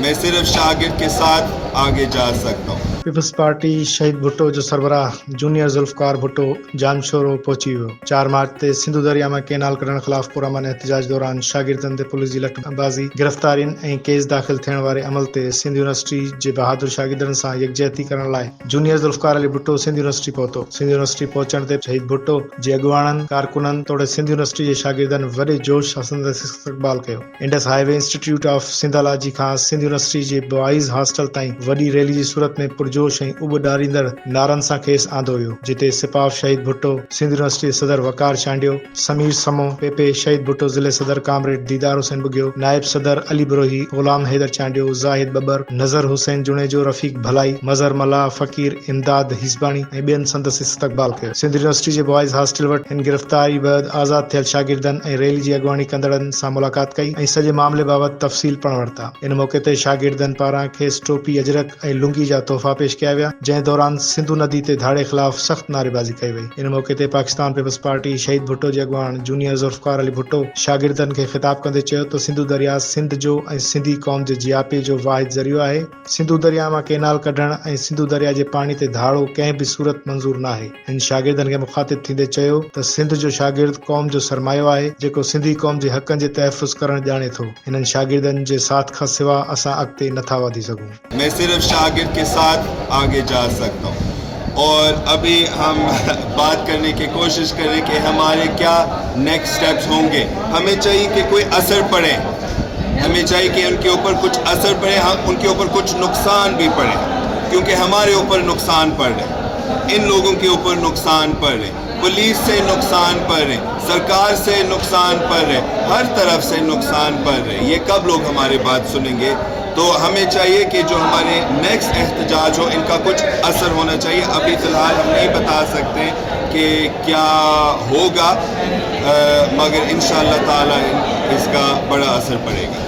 मैं सिर्फ शागिर्द के साथ आगे जा सकता हूँ। पीपल्स पार्टी शहीद भुट्टो जो सरबराह जूनियर ज़ुल्फ़कार भुट्टो जानशोरो पहुंची वियो। 4 मार्च ते सिंधु दरिया में कैनाल कढण ख़िलाफ़ पुरअमन एहतजाज दौरान शागिर्दनि ते पुलिस जी लठबाज़ी, गिरफ़्तारियुनि ऐं केस दाख़िल थियण वारे अमल ते सिंध यूनिवर्सिटी जे बहादुर शागिर्दनि सां यकजहती करण लाइ जूनियर ज़ुल्फ़कार अली भुट्टो सिंध यूनिवर्सिटी पहुतो। सिंध यूनिवर्सिटी पहुचण ते शहीद भुट्टो जे अॻुवाणनि कारकुननि तोड़े सिंध यूनिवर्सिटी जे शागिर्दनि वॾे जोश सां संदसि इस्तक़बाल कयो। इंडस हाईवे इंस्टीट्यूट ऑफ सिंधालॉजी खां सिंध यूनिवर्सिटी जे बॉइज़ हॉस्टल ताईं वॾी रैली जी सूरत में पुरजोश ऐं उब ॾारींदड़ नारनि सां खेसि आंदो वियो, जिते सिपाह शहीद भुट्टो, सिंध यूनिवर्सिटी सदर वकार चांडियो, समीर समो, पेपे शहीद भुट्टो ज़िले सदर कामरेड दीदार हुसैन बुगियो, नायब सदर अली बरोही, गुलाम हैदर चांडियो, ज़ाहिद बबर, नज़र हुसैन जुणेजो, रफ़ीक भलाई, मज़हर मल्ला, फ़कीर इमदाद हिज़बानी ऐं ॿियनि संदसि इस्तक़बाल कयो। सिंध यूनिवर्सिटी जे बॉइज़ हॉस्टल वटि हिन गिरफ़्तारी बैदि आज़ाद थियल शागिर्दनि ऐं रैली जी अॻुवाणी कंदड़नि सां मुलाक़ात कई ऐं सॼे मामले बाबति तफ़सील पिणु वरिता। इन मौक़े ते शागिर्दनि पारां खेसि टोपी, अजरक ऐं लुंगी जा तोहफ़ा पेश कया विया, जंहिं दौरान सिंधु नदी ते धाड़े ख़िलाफ़ सख़्त नारेबाज़ी कई वई। इन मौक़े ते पाकिस्तान पीपल्स पार्टी शहीद भुट्टो जे अॻुवान जूनियर ज़ुल्फ़कार अली भुट्टो शागिर्दनि खे ख़िताब कंदे चयो त सिंधु दरिया सिंध जो ऐं सिंधी क़ौम जे जियापे जो वाहिद ज़रियो आहे। सिंधु दरिया मां कैनाल कढण ऐं सिंधु दरिया जे पाणी ते धाड़ो कंहिं बि सूरत मंज़ूर न आहे। हिन शागिर्दनि खे मुख़ातिब थींदे चयो त सिंध जो शागिर्द क़ौम जो सरमायो आहे, जेको सिंधी क़ौम जे हक़नि जे तहफ़ुज़ करणु ॼाणे थो। हिननि शागिर्दनि जे साथ खां सिवा असां अॻिते नथा वधी सघूं। मैं सिर्फ शागिर्द के साथ आगे जा सकता हूँ और अभी हम बात करने की कोशिश करें कि हमारे क्या नेक्स्ट स्टेप्स होंगे। हमें चाहिए कि कोई असर पड़े, हमें चाहिए कि उनके ऊपर कुछ असर पड़े, हम उनके ऊपर कुछ नुकसान भी पड़े, क्योंकि हमारे ऊपर नुकसान पड़ रहे, इन लोगों के ऊपर नुकसान पड़ रहे, पुलिस से नुकसान पड़ रहे, सरकार से नुकसान पड़ रहे, हर तरफ से नुकसान पड़ रहे। ये कब लोग हमारी बात सुनेंगे? तो हमें चाहिए कि जो हमारे नेक्स्ट एहतजाज हो इनका कुछ असर होना चाहिए। अभी फ़िलहाल हम नहीं बता सकते कि क्या होगा, मगर इंशाअल्लाह ताला इसका बड़ा असर पड़ेगा।